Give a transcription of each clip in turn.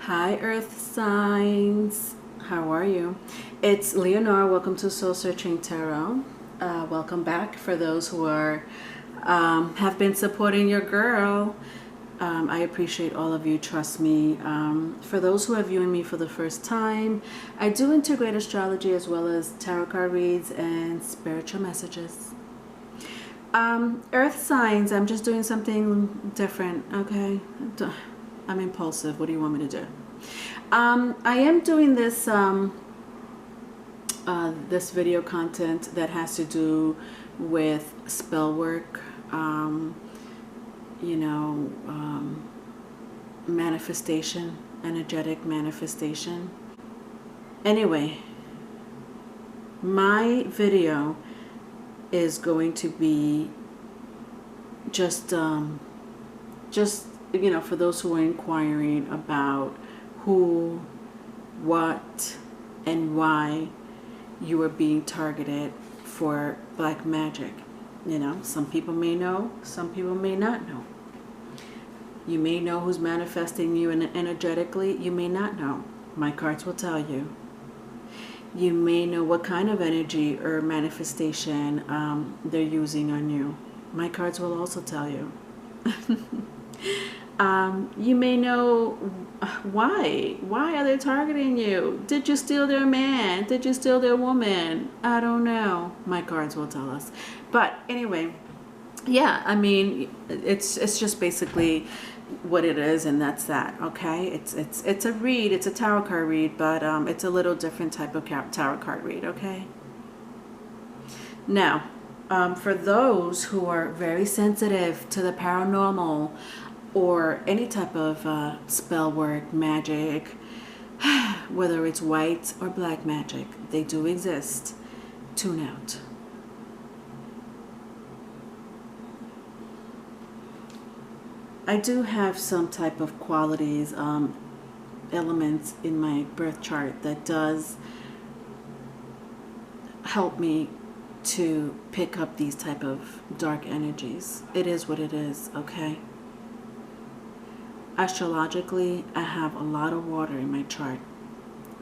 Hi, Earth signs. How are you? It's Leonore. Welcome to Soul Searching Tarot. Welcome back for those who are have been supporting your girl. I appreciate all of you. Trust me. For those who are viewing me for the first time, I do integrate astrology as well as tarot card reads and spiritual messages. Earth signs. I'm just doing something different. Okay. I'm impulsive. What do you want me to do? I am doing this this video content that has to do with spell work, manifestation, energetic manifestation. Anyway, my video is going to be just for those who are inquiring about who, what, and why you are being targeted for black magic. Some people may know, some people may not know. You may know who's manifesting you energetically, you may not know. My cards will tell you. You may know what kind of energy or manifestation they're using on you. My cards will also tell you. You may know why. Why are they targeting you? Did you steal their man? Did you steal their woman? I don't know. My cards will tell us. But anyway, yeah, I mean, it's just basically what it is, and that's that. Okay, it's a read. It's a tarot card read, but it's a little different type of tarot card read. Okay. Now, for those who are very sensitive to the paranormal or any type of spell work, magic, whether it's white or black magic, they do exist. Tune out. I do have some type of qualities, elements in my birth chart that does help me to pick up these type of dark energies. It is what it is, okay? Astrologically, I have a lot of water in my chart.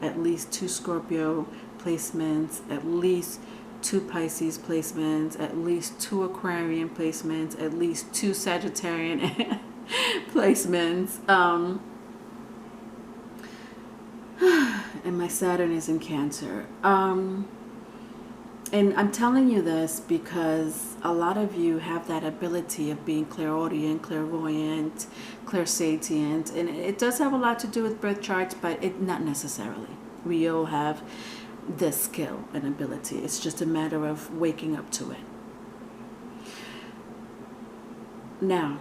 At least 2 Scorpio placements, at least 2 Pisces placements, at least 2 Aquarian placements, at least 2 Sagittarian placements. And my Saturn is in Cancer. And I'm telling you this because a lot of you have that ability of being clairaudient, clairvoyant, clairsentient, and it does have a lot to do with birth charts, but not necessarily. We all have this skill and ability. It's just a matter of waking up to it. Now,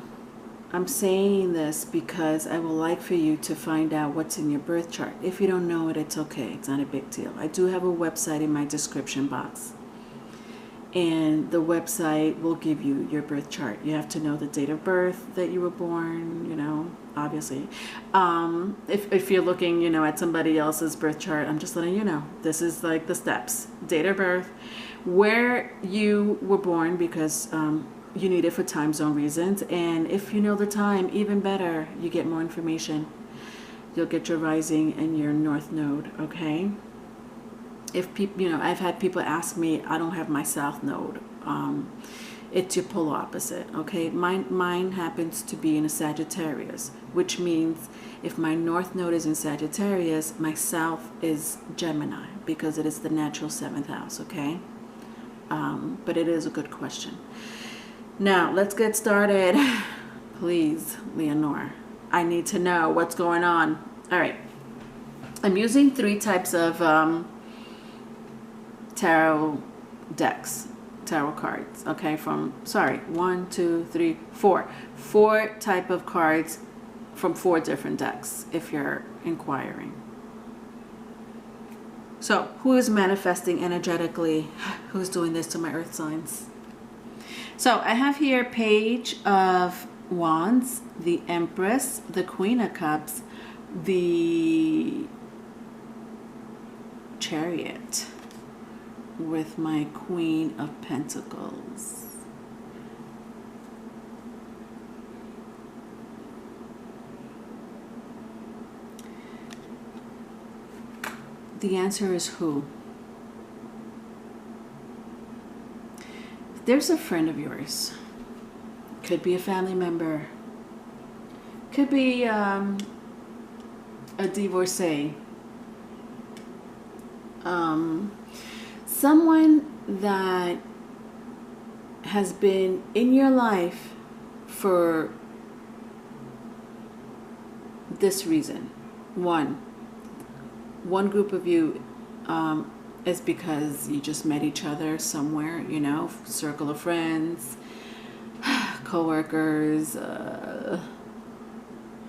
I'm saying this because I would like for you to find out what's in your birth chart. If you don't know it, it's okay. It's not a big deal. I do have a website in my description box. And the website will give you your birth chart. You have to know the date of birth that you were born, obviously. If you're looking, at somebody else's birth chart, I'm just letting you know. This is like the steps. Date of birth, where you were born, because you need it for time zone reasons. And if you know the time, even better, you get more information. You'll get your rising and your north node, okay? If people, I've had people ask me, I don't have my south node. It's your polar opposite, okay? Mine happens to be in a Sagittarius, which means if my north node is in Sagittarius, my south is Gemini, because it is the natural 7th house, okay? But it is a good question. Now, let's get started. Please, Leonore, I need to know what's going on. All right. I'm using 3 types of tarot decks, tarot cards, okay? 1, 2, 3, 4. 4 type of cards from 4 different decks, if you're inquiring. So, who is manifesting energetically? Who's doing this to my earth signs? So, I have here Page of Wands, the Empress, the Queen of Cups, the Chariot, with my Queen of Pentacles. The answer is who? There's a friend of yours. Could be a family member. Could be a divorcee. Someone that has been in your life for this reason. One group of you is because you just met each other somewhere, you know, circle of friends, co-workers,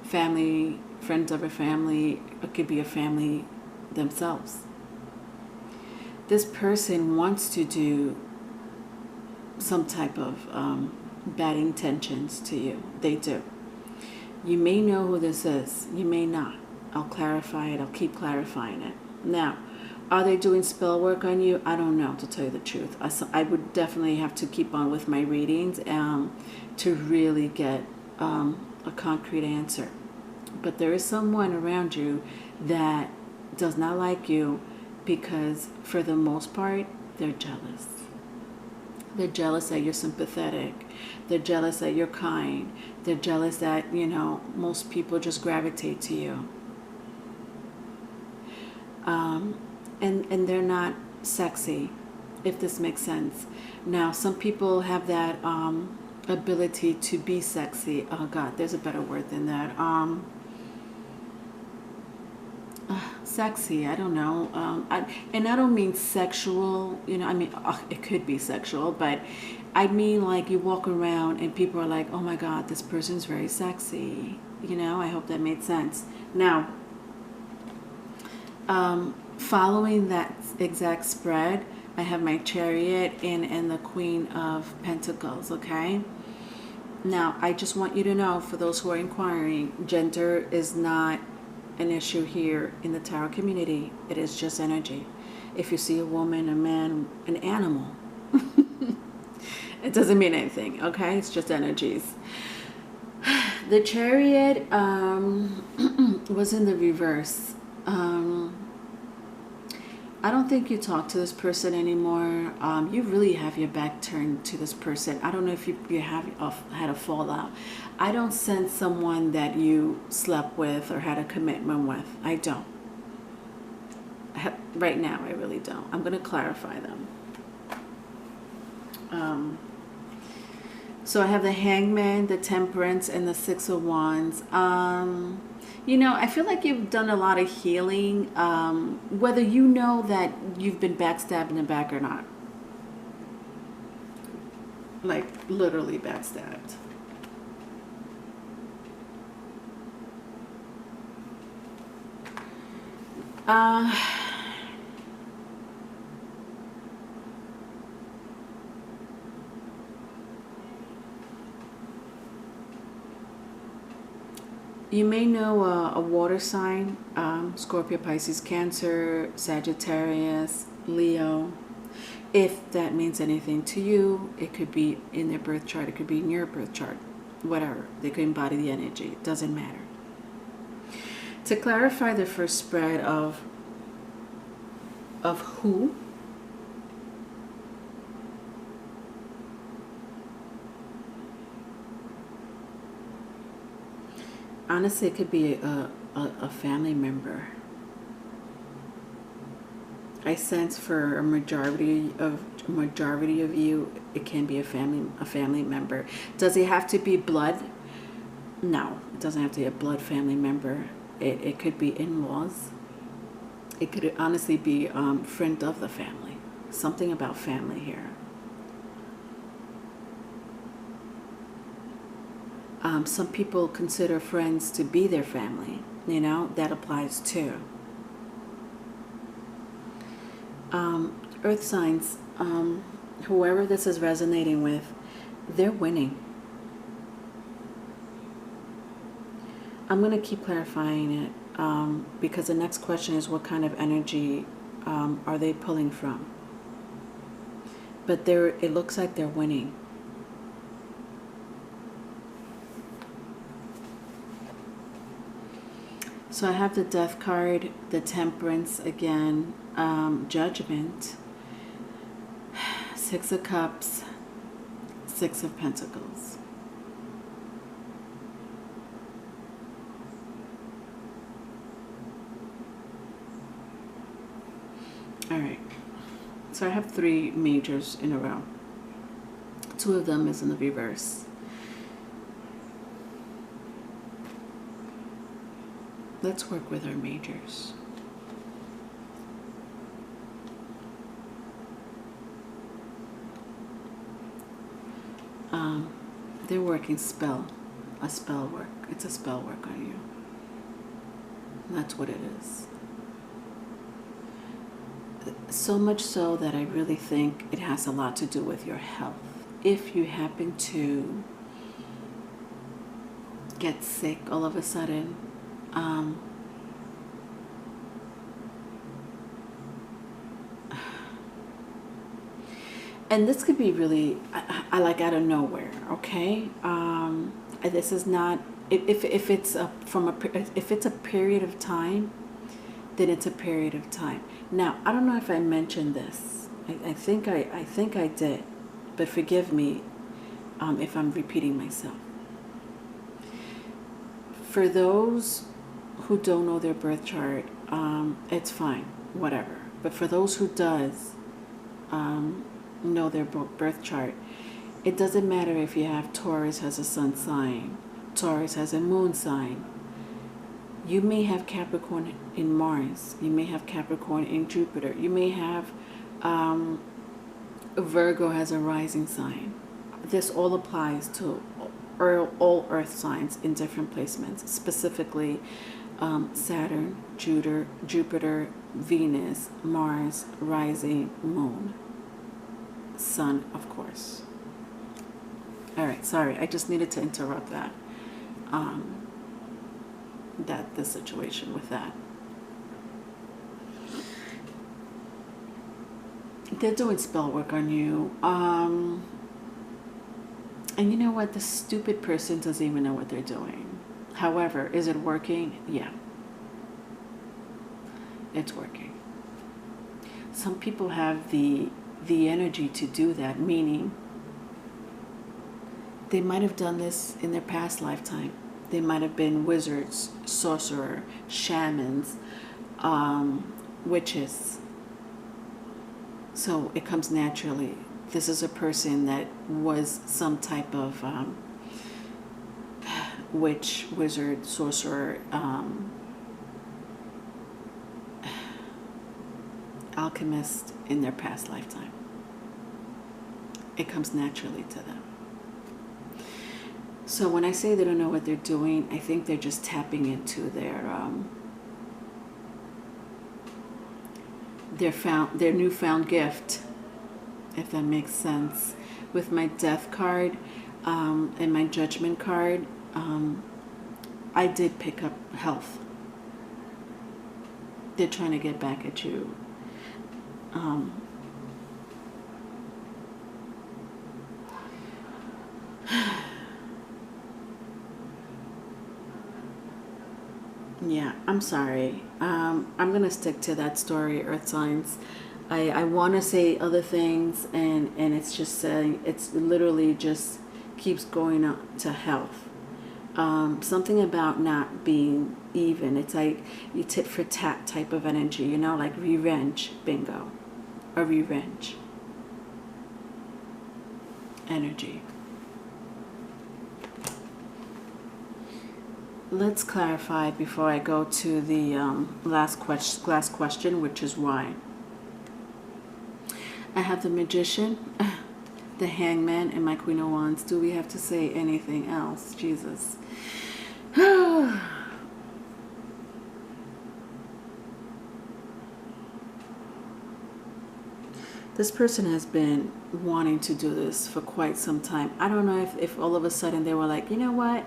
family, friends of a family. It could be a family themselves. This person wants to do some type of bad intentions to you. They do. You may know who this is. You may not. I'll clarify it. I'll keep clarifying it. Now, are they doing spell work on you? I don't know, to tell you the truth. I would definitely have to keep on with my readings to really get a concrete answer. But there is someone around you that does not like you because, for the most part, they're jealous. They're jealous that you're sympathetic. They're jealous that you're kind. They're jealous that, you know, most people just gravitate to you. And they're not sexy, if this makes sense. Now, some people have that ability to be sexy. Oh, God, there's a better word than that. Sexy, I don't know. And I don't mean sexual, you know, I mean, it could be sexual, but I mean like you walk around and people are like, oh my God, this person's very sexy. You know, I hope that made sense. Now, following that exact spread, I have my Chariot and the Queen of Pentacles, okay? Now, I just want you to know, for those who are inquiring, gender is not an issue here in the tarot community. It is just energy. If you see a woman, a man, an animal, it doesn't mean anything, okay? It's just energies. The Chariot was in the reverse. I don't think you talk to this person anymore. You really have your back turned to this person. I don't know if you have had a fallout. I don't sense someone that you slept with or had a commitment with. I don't. Right now, I really don't. I'm going to clarify them. So I have the Hangman, the Temperance, and the Six of Wands. You know, I feel like you've done a lot of healing, whether you know that you've been backstabbed in the back or not. Like, literally backstabbed. You may know a water sign, Scorpio, Pisces, Cancer, Sagittarius, Leo. If that means anything to you, it could be in their birth chart, it could be in your birth chart, whatever. They could embody the energy, it doesn't matter. To clarify the first spread of who, honestly, it could be a family member. I sense for a majority of you, it can be a family member. Does it have to be blood? No, it doesn't have to be a blood family member. It could be in-laws. It could honestly be friend of the family. Something about family here. Some people consider friends to be their family. You know, that applies too. Earth signs, whoever this is resonating with, they're winning. I'm going to keep clarifying it because the next question is what kind of energy are they pulling from? But it looks like they're winning. So I have the Death card, the Temperance again, Judgment, Six of Cups, Six of Pentacles. All right. So I have 3 majors in a row. 2 of them is in the reverse. Let's work with our majors. They're working a spell work. It's a spell work on you. That's what it is. So much so that I really think it has a lot to do with your health. If you happen to get sick all of a sudden, and this could be really, I like out of nowhere. Okay, this is not. If it's if it's a period of time, then it's a period of time. Now, I don't know if I mentioned this. I think I did, but forgive me if I'm repeating myself. For those who don't know their birth chart, it's fine, whatever. But for those who does know their birth chart, it doesn't matter if you have Taurus has a sun sign, Taurus has a moon sign. You may have Capricorn in Mars. You may have Capricorn in Jupiter. You may have Virgo has a rising sign. This all applies to all earth signs in different placements, specifically Saturn, Jupiter, Venus, Mars, rising, moon, sun, of course. All right, sorry, I just needed to interrupt that. The situation with that. They're doing spell work on you. And you know what? The stupid person doesn't even know what they're doing. However, is it working? Yeah. It's working. Some people have the energy to do that, meaning they might have done this in their past lifetime. They might have been wizards, sorcerer, shamans, witches. So it comes naturally. This is a person that was some type of witch, wizard, sorcerer, alchemist in their past lifetime. It comes naturally to them. So when I say they don't know what they're doing, I think they're just tapping into their newfound gift, if that makes sense. With my Death card and my Judgment card, I did pick up health. They're trying to get back at you. Yeah, I'm sorry. I'm going to stick to that story, Earth Signs. I want to say other things, and it's just saying, it's literally just keeps going up to health. Something about not being even. It's like you tit for tat type of energy, you know, like revenge, bingo, a revenge energy. Let's clarify before I go to the last question, which is why. I have the Magician, the Hangman, and my Queen of Wands. Do we have to say anything else? Jesus. This person has been wanting to do this for quite some time. I don't know if all of a sudden they were like, you know what?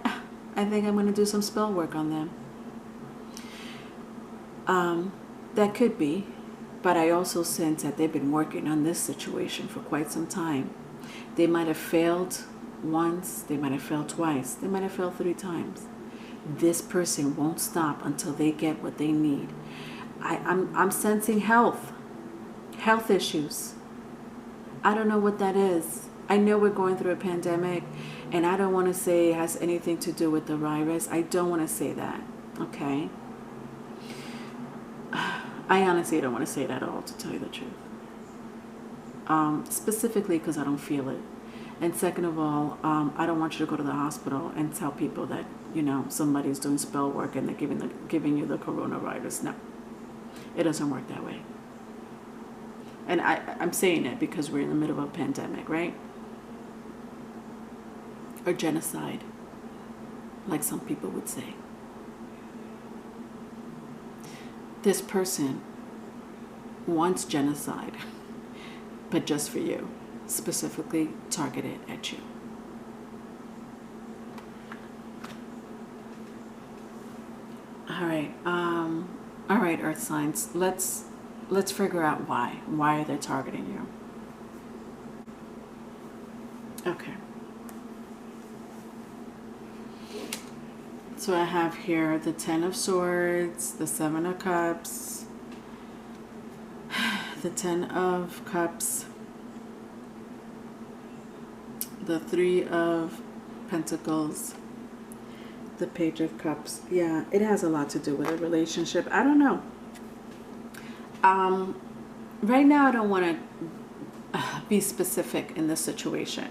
I think I'm going to do some spell work on them. That could be, but I also sense that they've been working on this situation for quite some time. They might have failed once, they might have failed twice, they might have failed 3 times. This person won't stop until they get what they need. I'm sensing health issues. I don't know what that is. I know we're going through a pandemic, and I don't want to say it has anything to do with the virus. I don't want to say that, okay? I honestly don't want to say that at all, to tell you the truth. Specifically because I don't feel it. And second of all, I don't want you to go to the hospital and tell people that, you know, somebody's doing spell work and they're giving you the coronavirus. No, it doesn't work that way. And I'm saying it because we're in the middle of a pandemic, right? Or genocide, like some people would say. This person wants genocide, but just for you, specifically targeted at you. All right, Earth signs. Let's figure out why. Why are they targeting you? Okay. So I have here the Ten of Swords, the Seven of Cups, the Ten of Cups, the Three of Pentacles, the Page of Cups. Yeah, it has a lot to do with a relationship. I don't know. Right now I don't want to be specific in this situation,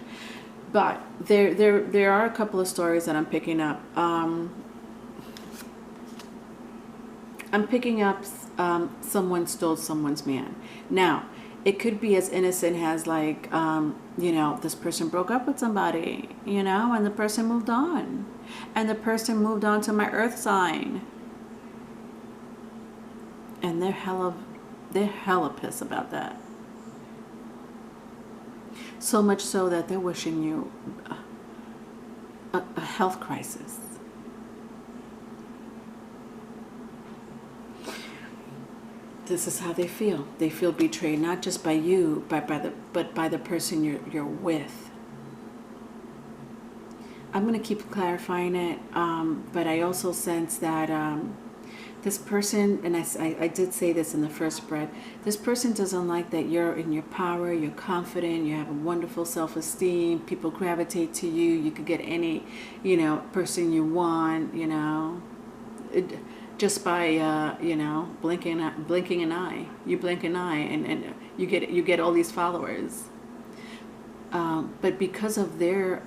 but there are a couple of stories that I'm picking up. I'm picking up someone stole someone's man. Now, it could be as innocent as like, you know, this person broke up with somebody, you know, and the person moved on. And the person moved on to my earth sign. And they're hella pissed about that. So much so that they're wishing you a health crisis. This is how they feel. They feel betrayed, not just by you, but by the person you're with. I'm going to keep clarifying it, but I also sense that this person, and I did say this in the first spread, this person doesn't like that you're in your power, you're confident, you have a wonderful self-esteem, people gravitate to you, you could get any, you know, person you want, you know, just by, you know, blinking an eye. You blink an eye and you get all these followers. But because of their...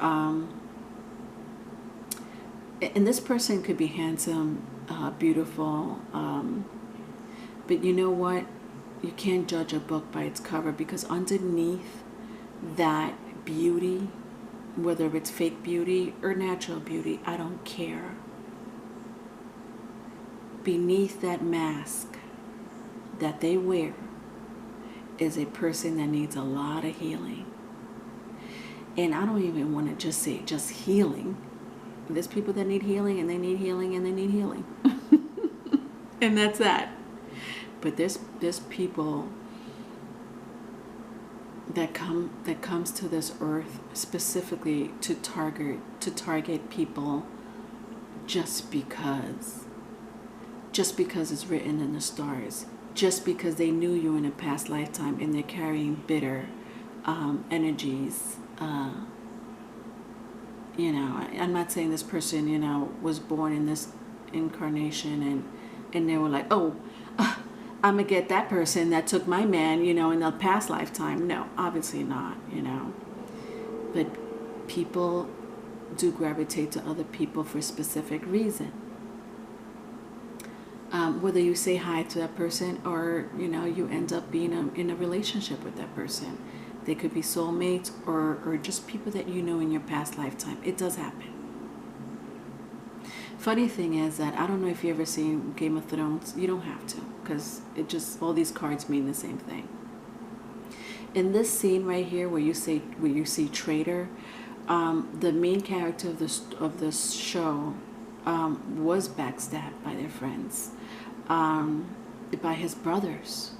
and this person could be handsome, beautiful, but you know what? You can't judge a book by its cover, because underneath that beauty, whether it's fake beauty or natural beauty, I don't care. Beneath that mask that they wear is a person that needs a lot of healing. And I don't even want to just say just healing. There's people that need healing, and they need healing, and they need healing. And that's that. But there's people that comes to this earth specifically to target people just because it's written in the stars, just because they knew you in a past lifetime, and they're carrying bitter energies. You know, I'm not saying this person, you know, was born in this incarnation and they were like, oh, I'm going to get that person that took my man, you know, in a past lifetime. No, obviously not, you know. But people do gravitate to other people for a specific reason. Whether you say hi to that person or, you know, you end up being in a relationship with that person. They could be soulmates or just people that you know in your past lifetime. It does happen. Funny thing is that I don't know if you ever seen Game of Thrones. You don't have to, because it just, all these cards mean the same thing. In this scene right here where you see traitor, the main character of this show was backstabbed by their friends, by his brothers.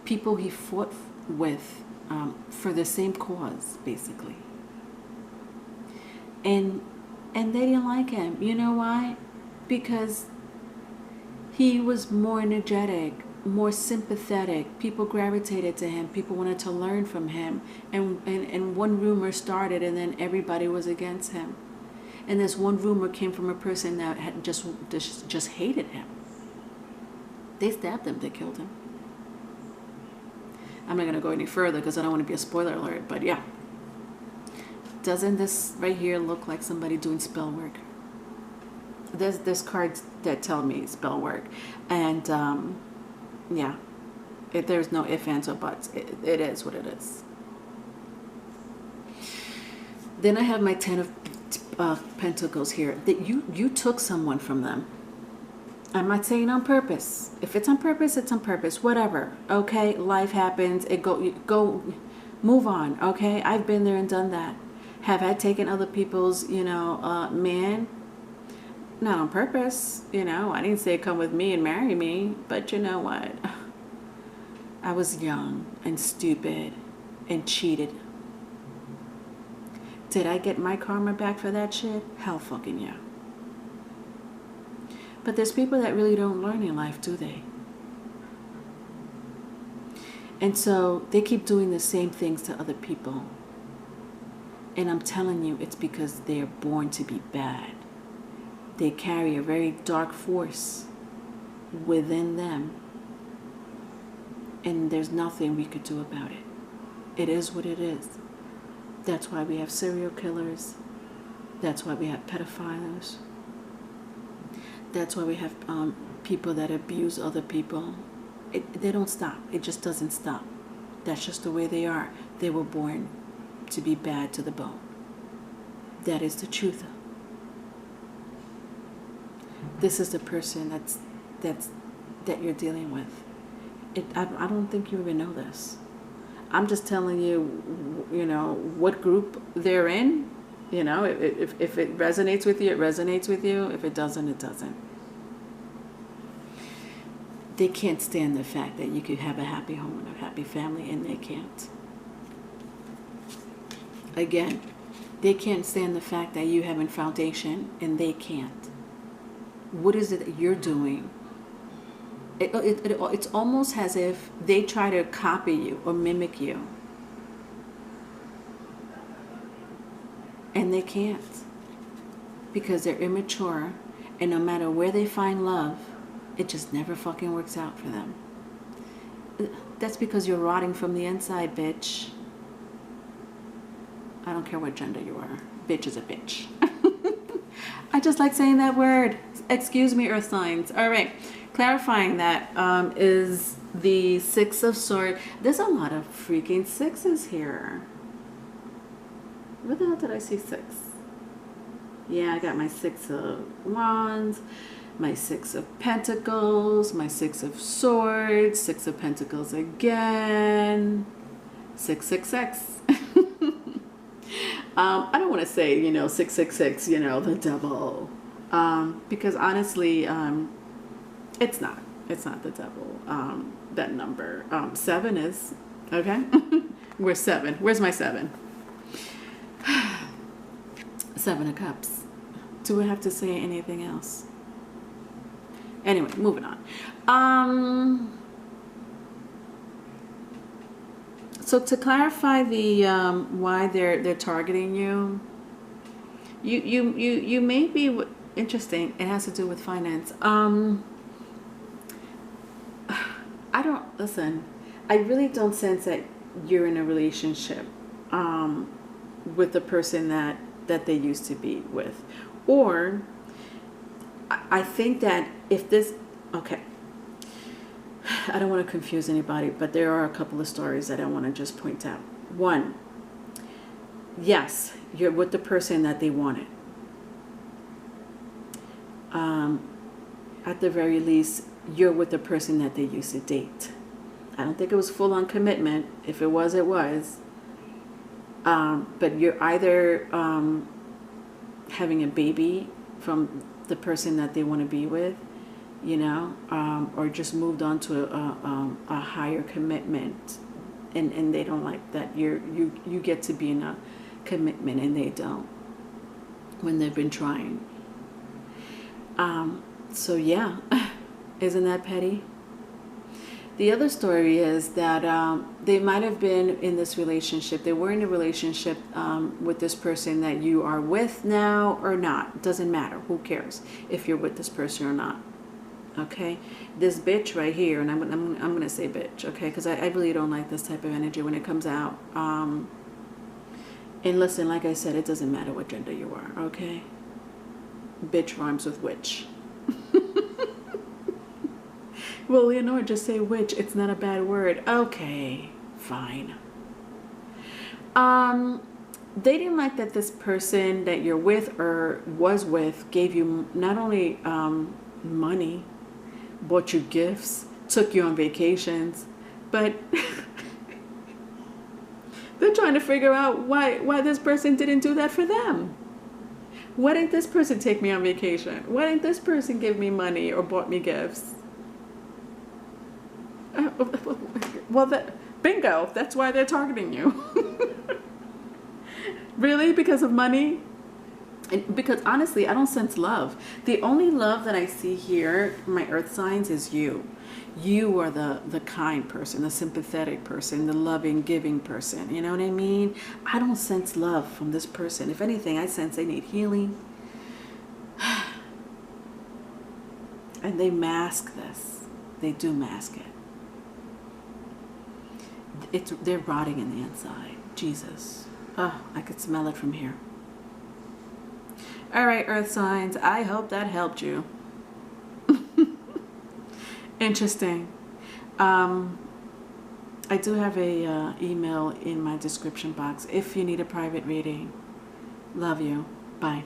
People he fought with for the same cause, basically. and they didn't like him. You know why? Because he was more energetic, more sympathetic. People gravitated to him. People wanted to learn from him. And one rumor started, and then everybody was against him. And this one rumor came from a person that had just hated him. They stabbed him. They killed him. I'm not going to go any further because I don't want to be a spoiler alert. But yeah. Doesn't this right here look like somebody doing spell work? There's cards that tell me spell work. And yeah. There's no ifs, ands, or buts. It is what it is. Then I have my 10 of Pentacles here. That you took someone from them. I'm not saying on purpose. If it's on purpose, it's on purpose. Whatever. Okay, life happens. Go, move on. Okay, I've been there and done that. Have I taken other people's, man? Not on purpose. I didn't say come with me and marry me. But you know what? I was young and stupid and cheated. Did I get my karma back for that shit? Hell fucking yeah. But there's people that really don't learn in life, do they? And so they keep doing the same things to other people. And I'm telling you, it's because they are born to be bad. They carry a very dark force within them. And there's nothing we could do about it. It is what it is. That's why we have serial killers. That's why we have pedophiles. That's why we have people that abuse other people. They don't stop. It just doesn't stop. That's just the way they are. They were born to be bad to the bone. That is the truth. This is the person that you're dealing with. I don't think you even know this. I'm just telling you, what group they're in. If it resonates with you, it resonates with you. If it doesn't, it doesn't. They can't stand the fact that you could have a happy home and a happy family, and they can't. Again, they can't stand the fact that you have a foundation, and they can't. What is it that you're doing? It's almost as if they try to copy you or mimic you. And they can't, because they're immature, and no matter where they find love, it just never fucking works out for them. That's because you're rotting from the inside, bitch. I don't care what gender you are. Bitch is a bitch. I just like saying that word. Excuse me, earth signs. All right, clarifying that is the Six of Swords. There's a lot of freaking sixes here. Where the hell did I see 6? Yeah, I got my 6 of Wands, my 6 of Pentacles, my 6 of Swords, 6 of Pentacles again, 666. I don't want to say, 666, the devil, because honestly, it's not the devil. That number, 7 is, okay? Where's 7? Where's my 7? 7 of Cups. Do we have to say anything else? Anyway, moving on. So to clarify the why they're targeting you, you may be interesting. It has to do with finance. I don't listen. I really don't sense that you're in a relationship with the person that they used to be with. Or I think that if this, okay, I don't want to confuse anybody, but there are a couple of stories that I want to just point out. One, yes, you're with the person that they wanted. At the very least, you're with the person that they used to date. I don't think it was full-on commitment. If it was, it was. But you're either having a baby from the person that they want to be with, or just moved on to a higher commitment, and they don't like that you get to be in a commitment and they don't. when they've been trying. So yeah, isn't that petty? The other story is that they might have been in this relationship. They were in a relationship with this person that you are with now or not. Doesn't matter. Who cares if you're with this person or not? Okay, this bitch right here, and I'm gonna say bitch, okay, because I really don't like this type of energy when it comes out. And listen, like I said, it doesn't matter what gender you are, okay? Bitch rhymes with witch. Well, Leonore, just say witch. It's not a bad word. Okay, fine. They didn't like that this person that you're with or was with gave you not only money, bought you gifts, took you on vacations, but they're trying to figure out why this person didn't do that for them. Why didn't this person take me on vacation? Why didn't this person give me money or bought me gifts? Well, bingo, that's why they're targeting you. Really? Because of money? And because honestly, I don't sense love. The only love that I see here, my earth signs, is you. You are the kind person, the sympathetic person, the loving, giving person. You know what I mean? I don't sense love from this person. If anything, I sense they need healing. And they mask this. They do mask it. They're rotting in the inside. Jesus. Oh, I could smell it from here. All right, earth signs. I hope that helped you. Interesting. I do have a email in my description box if you need a private reading. Love you. Bye.